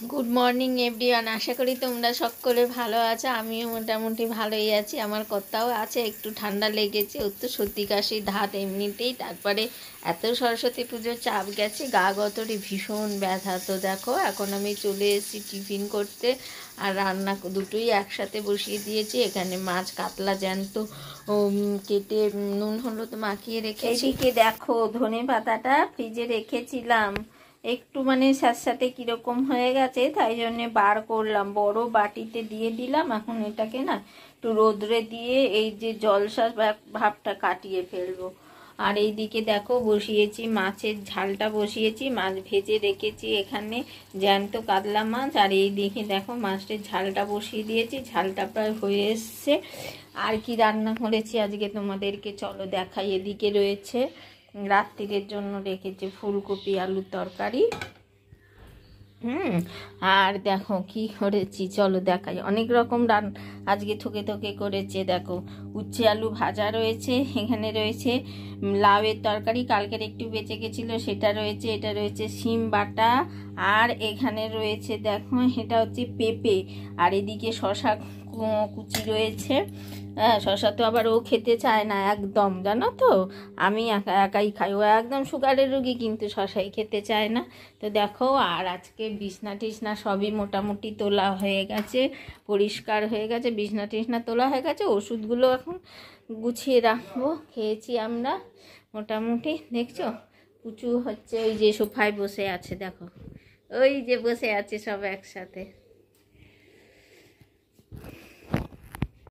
Good morning everyone, আশা করি তোমরা সকলে ভালো আছো। আমিও মোটামুটি ভালোই আছি। আমার কথাও আছে, একটু ঠান্ডা লেগেছে। ওর তো সর্দি কাশি ধাত এমনিতেই, তারপরে এত সরস্বতী পুজোর চাপ গেছে, গা গতরে ভীষণ ব্যথা। তো দেখো এখন আমি চলে এসেছি টিফিন করতে, আর রান্না দুটোই একসাথে বসিয়ে দিয়েছি। এখানে মাছ কাতলা জ্যান্ত কেটে নুন হলুদ মাখিয়ে রেখেছি। এদিকে দেখো ধনে পাতাটা ফ্রিজে রেখেছিলাম, একটু মানে স্যাঁতস্যাঁতে কীরকম হয়ে গেছে, তাই জন্যে বার করলাম, বড় বাটিতে দিয়ে দিলাম। এখন এটাকে না একটু রোদ্রে দিয়ে এই যে জলসা ভাবটা কাটিয়ে ফেলবো। আর এইদিকে দেখো বসিয়েছি মাছের ঝালটা বসিয়েছি, মাছ ভেজে রেখেছি এখানে, জ্যান্ত কাতলা মাছ। আর এই দিকে দেখো মাছের ঝালটা বসিয়ে দিয়েছি, ঝালটা প্রায় হয়ে এসছে। আর কি রান্না করেছি আজকে তোমাদেরকে চলো দেখাই। এদিকে রয়েছে রাত্রিরের জন্য রেখেছি ফুলকপি আলুর তরকারি। আর দেখো কি করেছি চলো দেখাই। অনেক রকম আজকে থকে থকে করেছে। দেখো উচ্ছে আলু ভাজা রয়েছে, এখানে রয়েছে লাউয়ের তরকারি, কালকের একটু বেঁচে গেছিলো সেটা রয়েছে, এটা রয়েছে শিম বাটা, আর এখানে রয়েছে দেখো এটা হচ্ছে পেঁপে, আর এদিকে শশা কুচি রয়েছে। হ্যাঁ, শশা তো আবার ও খেতে চায় না একদম, জানো তো, আমি একাই খাই। ও একদম সুগারের রোগী, কিন্তু শশাই খেতে চায় না। তো দেখো, আর আজকে বিছনা টিছনা সবই মোটামুটি তোলা হয়ে গেছে, পরিষ্কার হয়ে গেছে, বিছনা টিছনা তোলা হয়ে গেছে। ওষুধগুলো এখন গুছিয়ে রাখবো। খেয়েছি আমরা মোটামুটি। দেখছো পুচু হচ্ছে ওই যে সোফায় বসে আছে, দেখো ওই যে বসে আছে সব একসাথে।